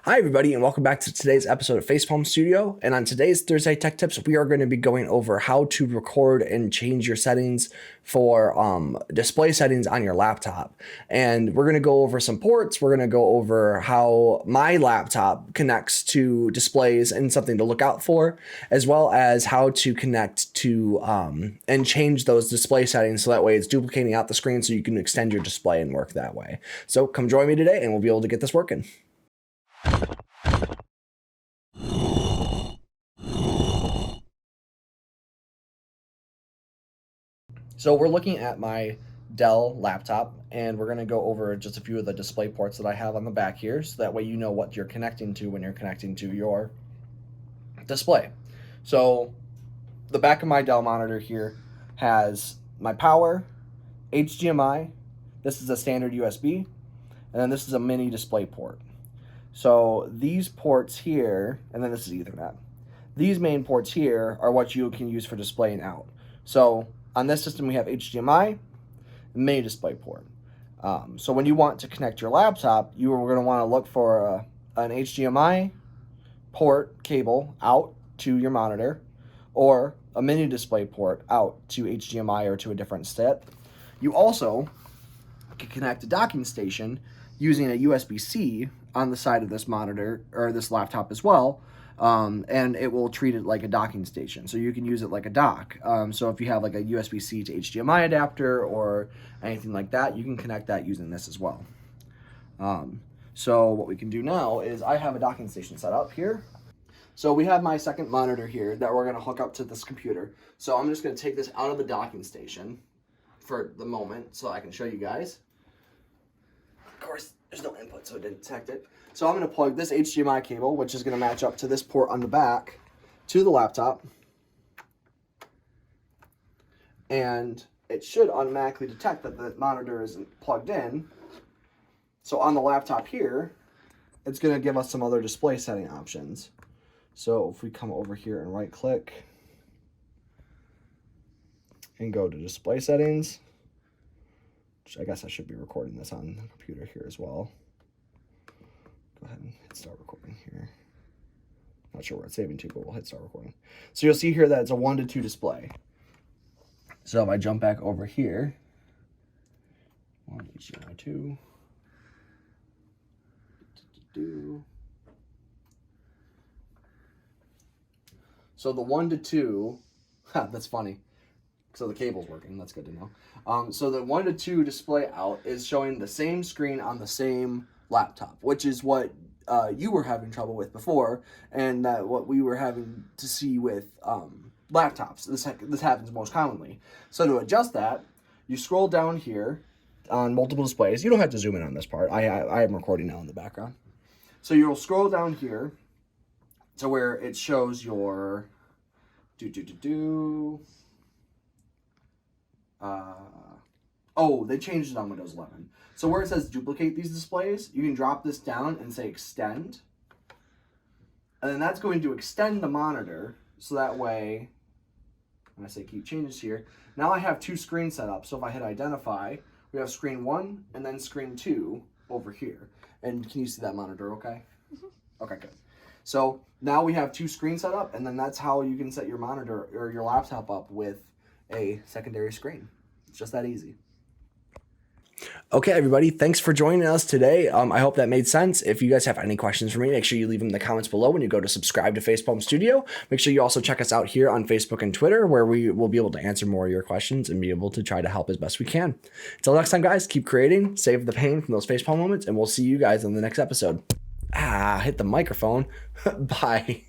Hi, everybody, and welcome back to today's episode of Facepalm Studio. And on today's Thursday Tech Tips, we are going to be going over how to record and change your settings for display settings on your laptop. And we're going to go over some ports. We're going to go over how my laptop connects to displays and something to look out for, as well as how to connect to and change those display settings so that way it's duplicating out the screen so you can extend your display and work that way. So come join me today and we'll be able to get this working. So we're looking at my Dell laptop, and we're going to go over just a few of the display ports that I have on the back here, so that way you know what you're connecting to when you're connecting to your display. So the back of my Dell monitor here has my power, HDMI, this is a standard USB, and then this is a mini display port. So these ports here, and then this is Ethernet. These main ports here are what you can use for displaying out. So on this system, we have HDMI, mini display port. So when you want to connect your laptop, you are going to want to look for an HDMI port cable out to your monitor, or a mini display port out to HDMI or to a different set. You also can connect a docking station using a USB-C on the side of this monitor or this laptop as well. And it will treat it like a docking station. So you can use it like a dock. So if you have like a USB-C to HDMI adapter or anything like that, you can connect that using this as well. So what we can do now is I have a docking station set up here. So we have my second monitor here that we're going to hook up to this computer. So I'm just going to take this out of the docking station for the moment so I can show you guys. Of course, there's no input, so it didn't detect it. So I'm going to plug this HDMI cable, which is going to match up to this port on the back, to the laptop. And it should automatically detect that the monitor isn't plugged in. So on the laptop here, it's going to give us some other display setting options. So if we come over here and right click and go to display settings, which I guess I should be recording this on the computer here as well. Go ahead and hit start recording here. Not sure where it's saving to, but we'll hit start recording. So you'll see here that it's a 1:2 display. So if I jump back over here, 1 HDMI 2. So the 1:2, that's funny. So the cable's working, that's good to know. So the 1:2 display out is showing the same screen on the same laptop, which is what you were having trouble with before, and what we were having to see with laptops. This happens most commonly. So to adjust that, you scroll down here on multiple displays. You don't have to zoom in on this part. I am recording now in the background. So you'll scroll down here to where it shows your they changed it on Windows 11. So where it says duplicate these displays, you can drop this down and say extend. And then that's going to extend the monitor. So that way, when I say keep changes here, now I have two screens set up. So if I hit identify, we have screen 1 and then screen 2 over here. And can you see that monitor okay? Mm-hmm. Okay, good. So now we have two screens set up, and then that's how you can set your monitor or your laptop up with a secondary screen. It's just that easy. Okay, everybody, thanks for joining us today. I hope that made sense. If you guys have any questions for me, make sure you leave them in the comments below when you go to subscribe to Facepalm Studio. Make sure you also check us out here on Facebook and Twitter, where we will be able to answer more of your questions and be able to try to help as best we can. Until next time, guys, keep creating, save the pain from those facepalm moments, and we'll see you guys in the next episode. Hit the microphone. Bye.